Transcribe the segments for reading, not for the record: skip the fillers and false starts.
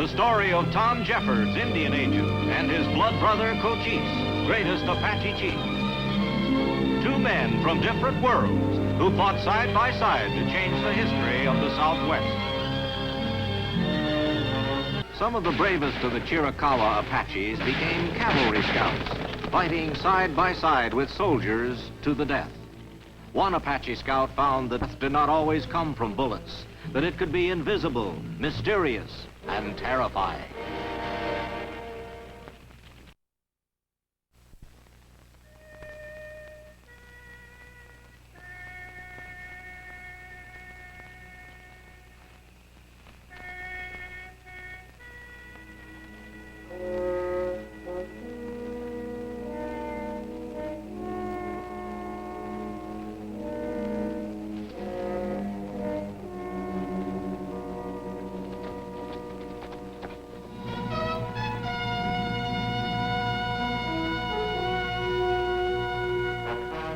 The story of Tom Jeffords, Indian agent, and his blood brother, Cochise, greatest Apache chief. Two men from different worlds who fought side by side to change the history of the Southwest. Some of the bravest of the Chiricahua Apaches became cavalry scouts, fighting side by side with soldiers to the death. One Apache scout found that death did not always come from bullets, that it could be invisible, mysterious, and terrifying.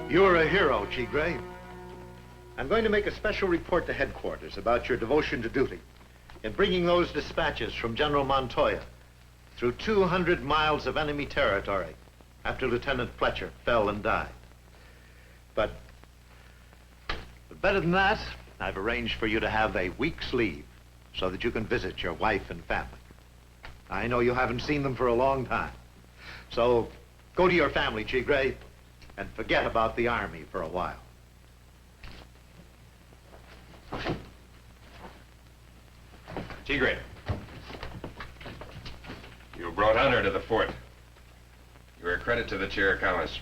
You're a hero, Chigre. I'm going to make a special report to headquarters about your devotion to duty in bringing those dispatches from General Montoya through 200 miles of enemy territory after Lieutenant Fletcher fell and died. But better than that, I've arranged for you to have a week's leave so that you can visit your wife and family. I know you haven't seen them for a long time. So go to your family, Chigre, and forget about the Army for a while. Chigre, you brought honor to the fort. You're a credit to the Chiricahuas.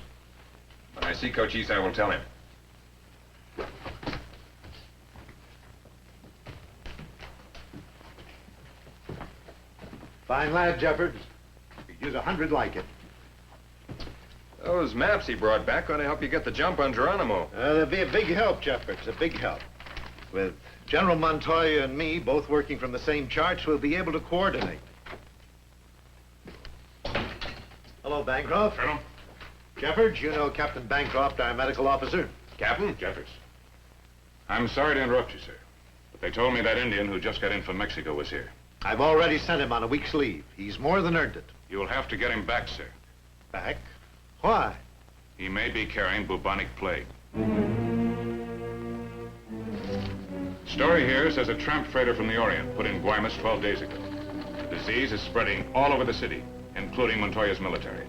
When I see Cochise, I will tell him. Fine lad, Jeffords. Could use 100 like it. Those maps he brought back going to help you get the jump on Geronimo. They'll be a big help, Jeffords, a big help. With General Montoya and me both working from the same charts, we'll be able to coordinate. Hello, Bancroft. Colonel. Jeffords, you know Captain Bancroft, our medical officer. Captain? Jeffords. I'm sorry to interrupt you, sir, but they told me that Indian who just got in from Mexico was here. I've already sent him on a week's leave. He's more than earned it. You'll have to get him back, sir. Back? Why? He may be carrying bubonic plague. Story here says a tramp freighter from the Orient put in Guaymas 12 days ago. The disease is spreading all over the city, including Montoya's military.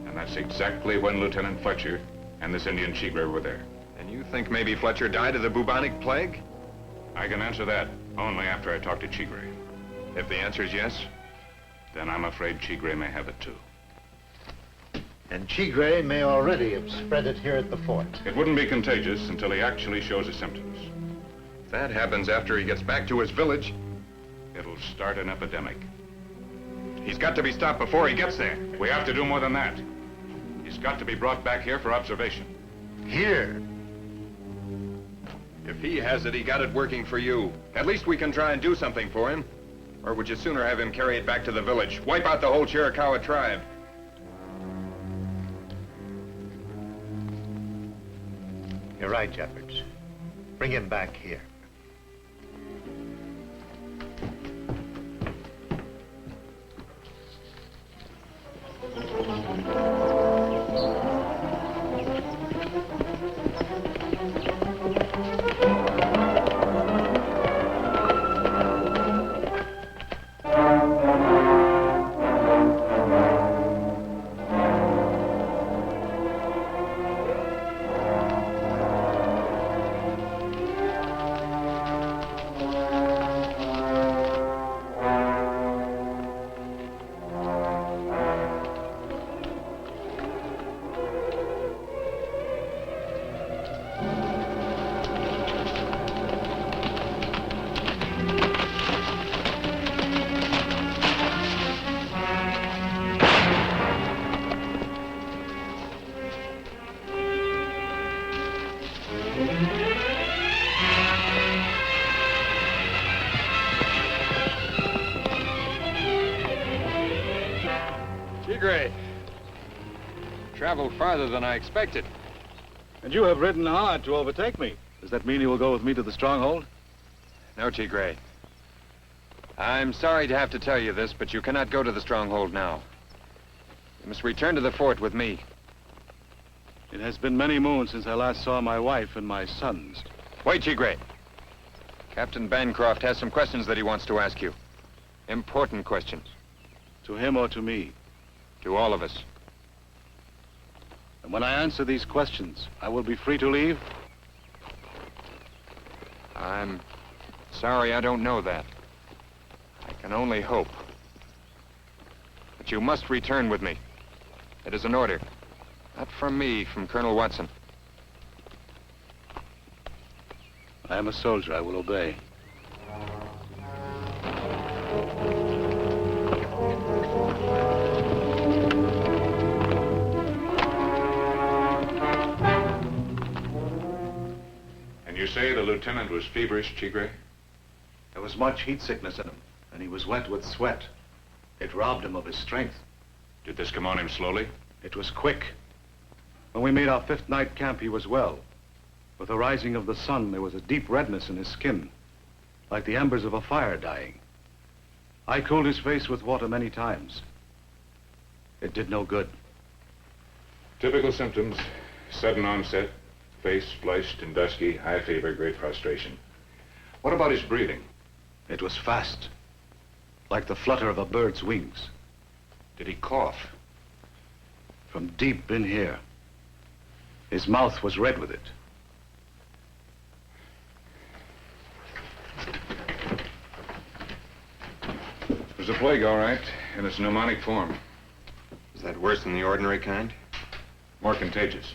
And that's exactly when Lieutenant Fletcher and this Indian Chigre were there. And you think maybe Fletcher died of the bubonic plague? I can answer that only after I talk to Chigre. If the answer is yes? Then I'm afraid Chigre may have it too. And Chigre may already have spread it here at the fort. It wouldn't be contagious until he actually shows his symptoms. If that happens after he gets back to his village, It'll start an epidemic. he's got to be stopped before he gets there. We have to do more than that. He's got to be brought back here for observation. Here? If he has it, he got it working for you. At least we can try and do something for him. Or would you sooner have him carry it back to the village? Wipe out the whole Chiricahua tribe? You're right, Jeffords. Bring him back here. Chigre, traveled farther than I expected. And you have ridden hard to overtake me. Does that mean you will go with me to the stronghold? No, Chigre. I'm sorry to have to tell you this, but you cannot go to the stronghold now. You must return to the fort with me. It has been many moons since I last saw my wife and my sons. Wait, Chigre. Captain Bancroft has some questions that he wants to ask you. Important questions. To him or to me? To all of us. And when I answer these questions, I will be free to leave? I'm sorry I don't know that. I can only hope. But you must return with me. It is an order. Not from me, from Colonel Watson. I am a soldier. I will obey. And you say the lieutenant was feverish, Chigre? There was much heat sickness in him, and he was wet with sweat. It robbed him of his strength. Did this come on him slowly? It was quick. When we made our 5th night camp, he was well. With the rising of the sun, there was a deep redness in his skin, like the embers of a fire dying. I cooled his face with water many times. It did no good. Typical symptoms: sudden onset, face flushed and dusky, high fever, great prostration. What about his breathing? It was fast, like the flutter of a bird's wings. Did he cough? From deep in here. His mouth was red with it. It was a plague, all right, in its pneumonic form. Is that worse than the ordinary kind? More contagious.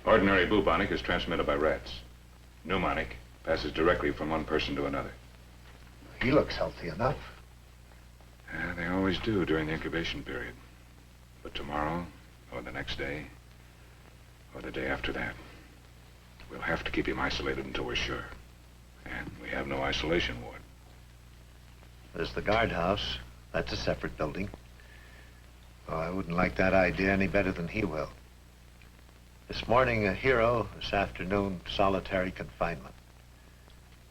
Ordinary bubonic is transmitted by rats. Pneumonic passes directly from one person to another. He looks healthy enough. Yeah, they always do during the incubation period. But tomorrow, or the next day, or the day after that, we'll have to keep him isolated until we're sure. And we have no isolation ward. There's the guardhouse. That's a separate building. Oh, I wouldn't like that idea any better than he will. This morning, a hero. This afternoon, solitary confinement.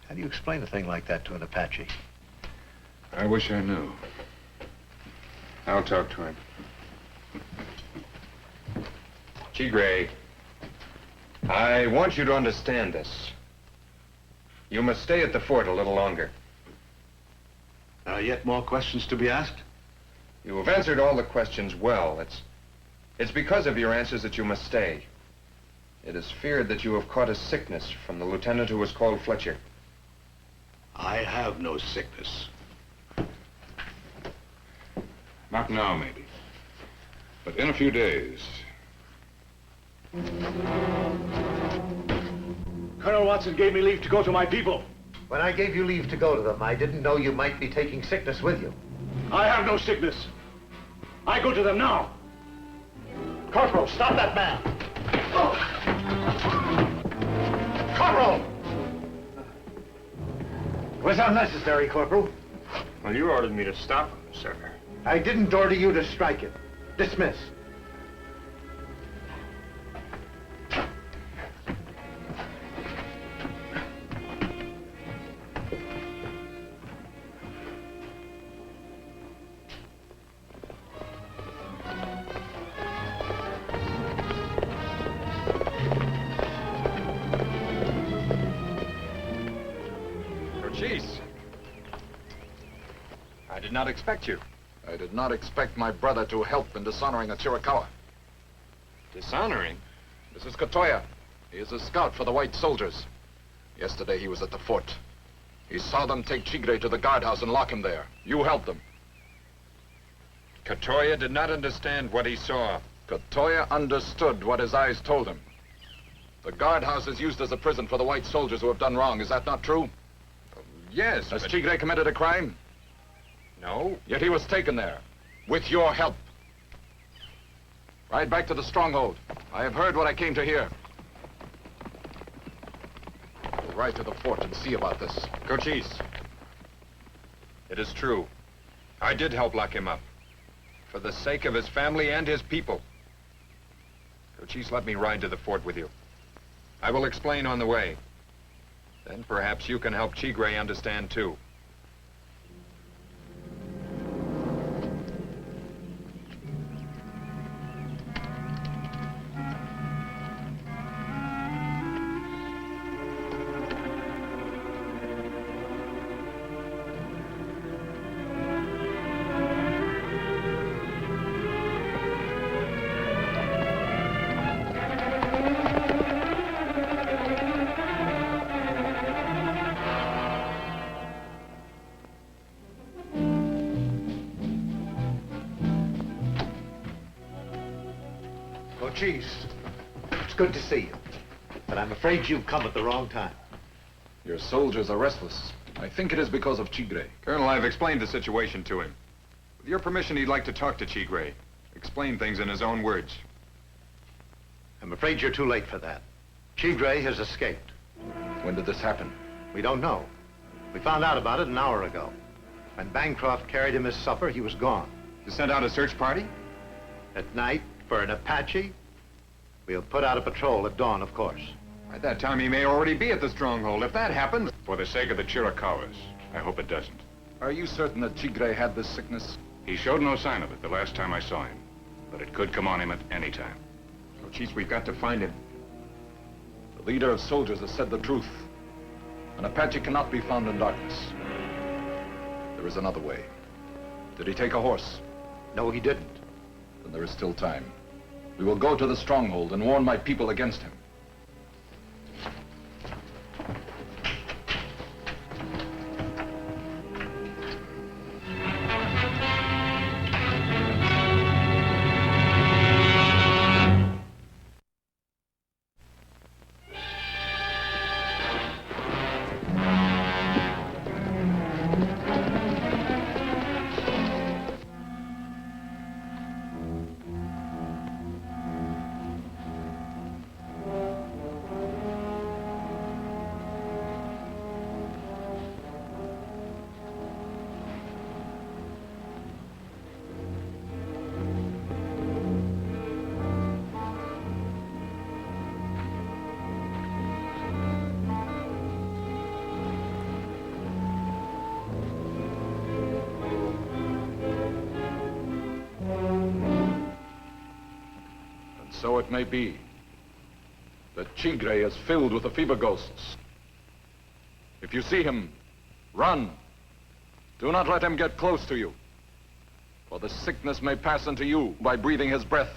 How do you explain a thing like that to an Apache? I wish I knew. I'll talk to him. Chigre, I want you to understand this. You must stay at the fort a little longer. There are yet more questions to be asked? You have answered all the questions well. It's because of your answers that you must stay. It is feared that you have caught a sickness from the lieutenant who was called Fletcher. I have no sickness. Not now, maybe. But in a few days. Colonel Watson gave me leave to go to my people. When I gave you leave to go to them, I didn't know you might be taking sickness with you. I have no sickness. I go to them now. Corporal, stop that man! Corporal! It was unnecessary, Corporal. Well, you ordered me to stop him, sir. I didn't order you to strike him. Dismiss. Cochise. I did not expect you. I did not expect my brother to help in dishonoring a Chiricahua. Dishonoring? This is Katoya. He is a scout for the white soldiers. Yesterday he was at the fort. He saw them take Chigre to the guardhouse and lock him there. You helped them. Katoya did not understand what he saw. Katoya understood what his eyes told him. The guardhouse is used as a prison for the white soldiers who have done wrong. Is that not true? Yes, Has but... Chigre committed a crime? No. Yet he was taken there, with your help. Ride back to the stronghold. I have heard what I came to hear. We'll ride to the fort and see about this. Cochise. It is true. I did help lock him up. For the sake of his family and his people. Cochise, let me ride to the fort with you. I will explain on the way. Then perhaps you can help Chigre understand too. Cochise. It's good to see you. But I'm afraid you've come at the wrong time. Your soldiers are restless. I think it is because of Chigre. Colonel, I've explained the situation to him. With your permission, he'd like to talk to Chigre. Explain things in his own words. I'm afraid you're too late for that. Chigre has escaped. When did this happen? We don't know. We found out about it an hour ago. When Bancroft carried him his supper, he was gone. You sent out a search party? At night, for an Apache, we'll put out a patrol at dawn, of course. By that time, he may already be at the stronghold. If that happens... For the sake of the Chiricahuas, I hope it doesn't. Are you certain that Chigre had this sickness? He showed no sign of it the last time I saw him, but it could come on him at any time. Cochise, we've got to find him. The leader of soldiers has said the truth. An Apache cannot be found in darkness. There is another way. Did he take a horse? No, he didn't. Then there is still time. We will go to the stronghold and warn my people against him. So it may be that Chigre is filled with the fever ghosts. If you see him, run. Do not let him get close to you, for the sickness may pass into you by breathing his breath.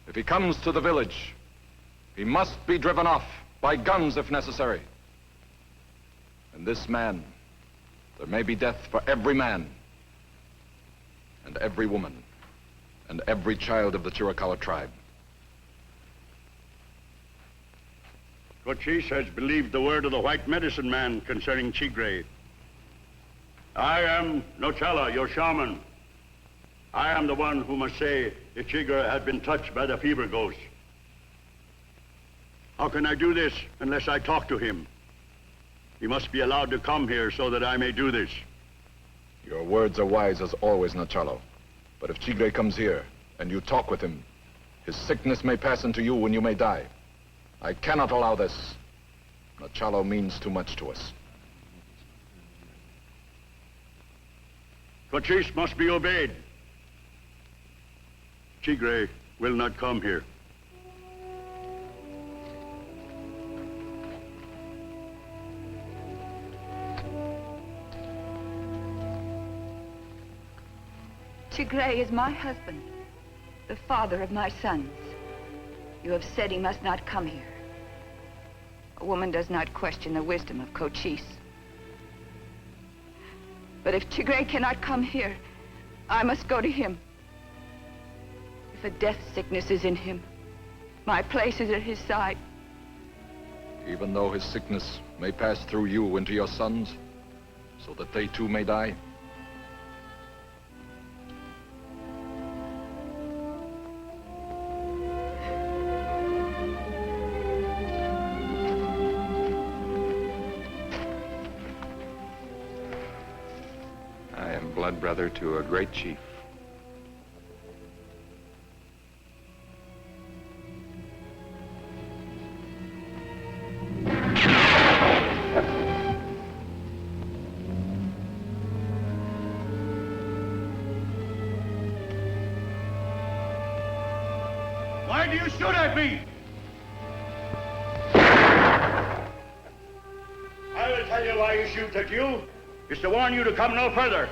If he comes to the village, he must be driven off by guns if necessary. And this man, there may be death for every man and every woman and every child of the Chiricahua tribe. Cochise has believed the word of the white medicine man concerning Chigre. I am Nochala, your shaman. I am the one who must say if Chigre had been touched by the fever ghost. How can I do this unless I talk to him? He must be allowed to come here so that I may do this. Your words are wise as always, Nachalo. But if Chigre comes here and you talk with him, his sickness may pass into you and you may die. I cannot allow this. Nachalo means too much to us. Cochise must be obeyed. Chigre will not come here. Chigre is my husband, the father of my sons. You have said he must not come here. A woman does not question the wisdom of Cochise. But if Chigre cannot come here, I must go to him. If a death sickness is in him, my place is at his side. Even though his sickness may pass through you into your sons, so that they too may die? Blood brother to a great chief. Why do you shoot at me? I will tell you why he shoots at you. It's to warn you to come no further.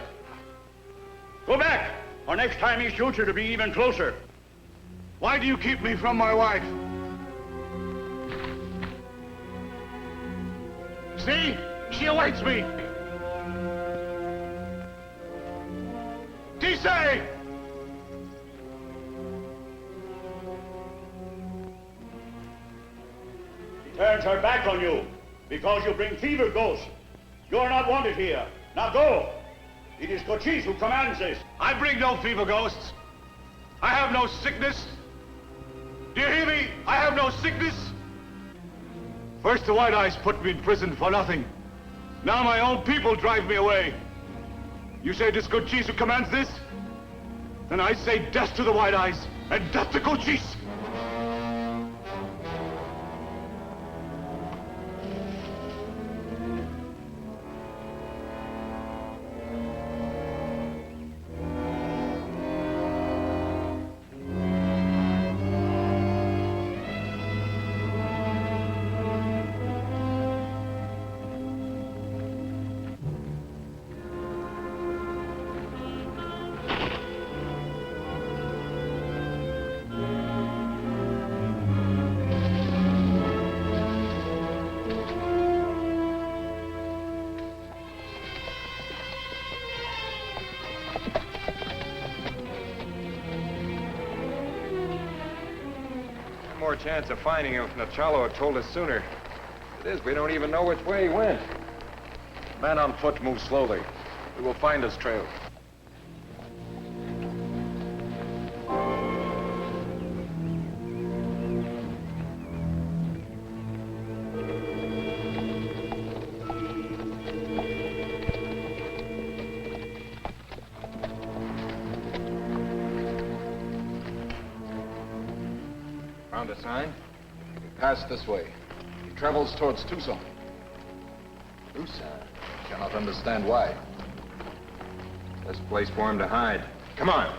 Go back, or next time he shoots, it'll be even closer. Why do you keep me from my wife? See? She awaits me. Tisei! turns her back on you because you bring fever ghosts. You're not wanted here. Now go. It is Cochise who commands this. I bring no fever ghosts. I have no sickness. Do you hear me? I have no sickness. First the White Eyes put me in prison for nothing. Now my own people drive me away. You say it is Cochise who commands this? Then I say death to the White Eyes and death to Cochise. More chance of finding him if Nachalo had told us sooner. It is, we don't even know which way he went. Man on foot moves slowly. We will find his trail. Found a sign? He passed this way. He travels towards Tucson. Tucson. Cannot understand why. Best place for him to hide. Come on.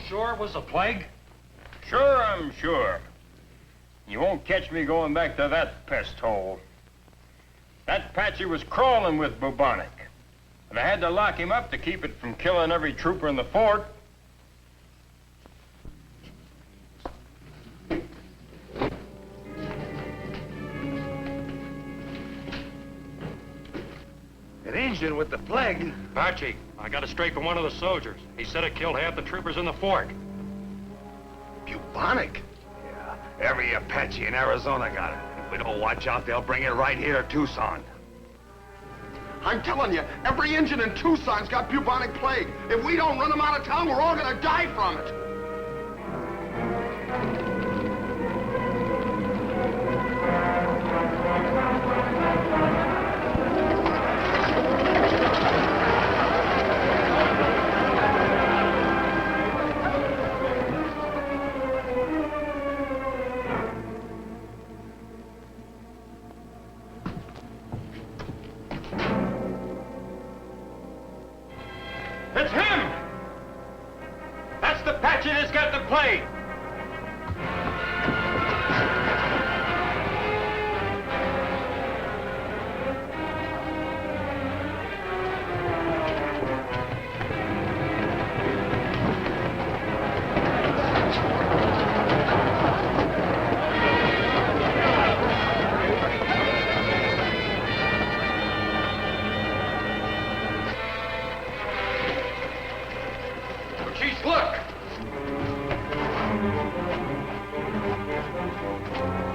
Sure it was a plague? Sure, I'm sure. You won't catch me going back to that pest hole. That Apache was crawling with bubonic. And I had to lock him up to keep it from killing every trooper in the fort. An Indian with the plague? Apache, I got it straight from one of the soldiers. He said it killed half the troopers in the fort. Bubonic? Yeah, every Apache in Arizona got it. If we don't watch out, they'll bring it right here to Tucson. I'm telling you, every Indian in Tucson's got bubonic plague. If we don't run them out of town, we're all gonna die from it. It's him! That's the Apache that's got the plague! Look!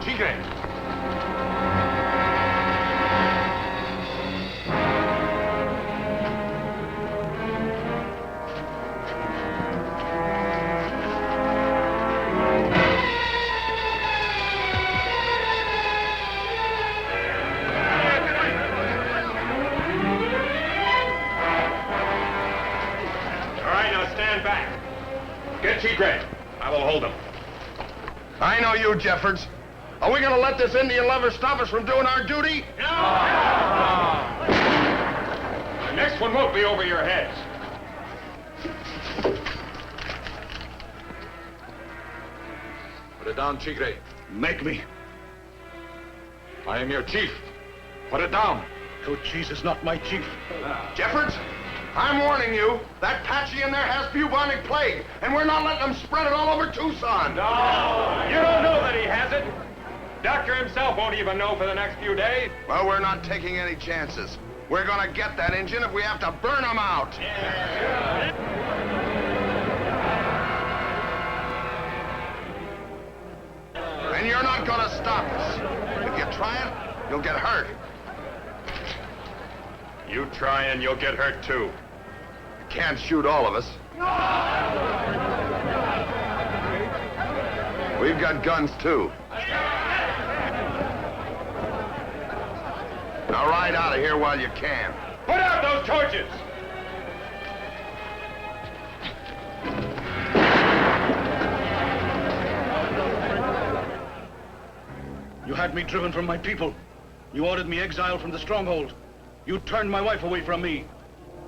Tigre! Stand back. Get Tigre. I will hold him. I know you, Jeffords. Are we gonna let this Indian lover stop us from doing our duty? No! The next one won't be over your heads. Put it down, Tigre. Make me. I am your chief. Put it down. Cochise is not my chief. Jeffords, I'm warning you, that Apache in there has bubonic plague, and we're not letting them spread it all over Tucson. No, you don't know that he has it. Doctor himself won't even know for the next few days. Well, we're not taking any chances. We're gonna get that engine if we have to burn them out. And you're not gonna stop us. If you try it, you'll get hurt. You try and you'll get hurt too. You can't shoot all of us. We've got guns too. Now ride out of here while you can. Put out those torches! You had me driven from my people. You ordered me exiled from the stronghold. You turned my wife away from me.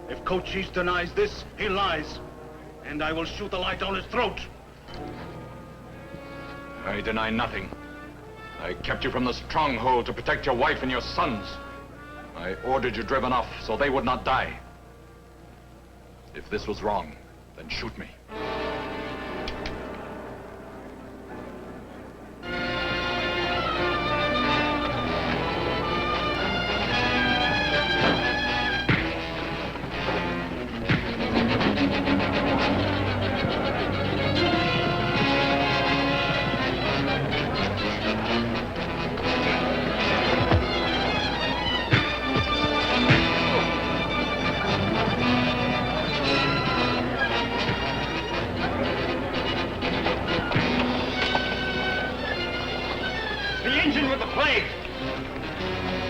If Cochise denies this, he lies. And I will shoot the light down his throat. I deny nothing. I kept you from the stronghold to protect your wife and your sons. I ordered you driven off so they would not die. If this was wrong, then shoot me.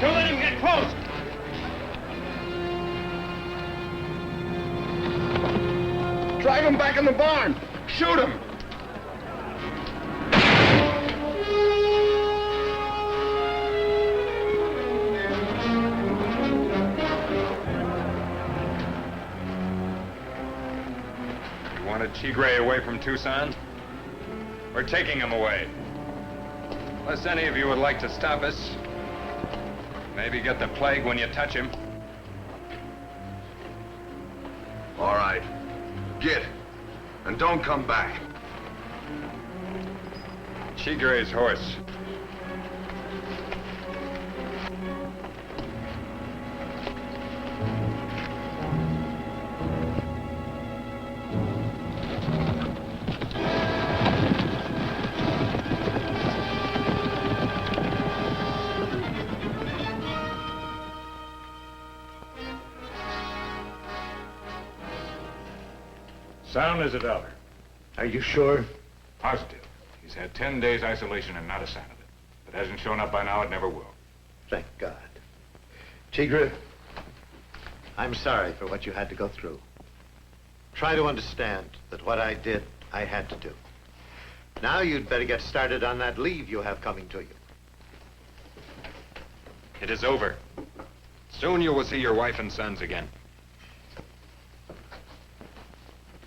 Don't let him get close! Drive him back in the barn! Shoot him! You wanted Tigre away from Tucson? We're taking him away. Unless any of you would like to stop us. Maybe get the plague when you touch him. All right. Get. And don't come back. Tigre's horse. Sound as a dollar. Are you sure? Positive. He's had 10 days isolation and not a sign of it. If it hasn't shown up by now, it never will. Thank God. Tigre, I'm sorry for what you had to go through. Try to understand that what I did, I had to do. Now you'd better get started on that leave you have coming to you. It is over. Soon you will see your wife and sons again.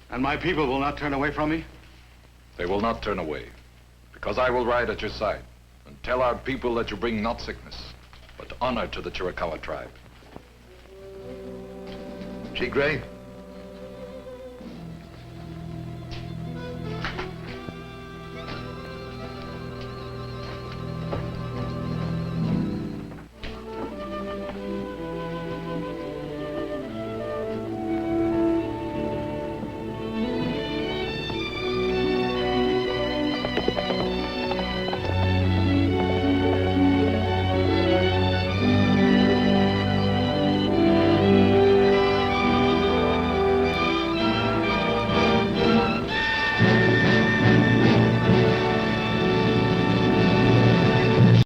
And my people will not turn away from me? They will not turn away, because I will ride at your side and tell our people that you bring not sickness, but honor to the Chiricahua tribe. Tigre,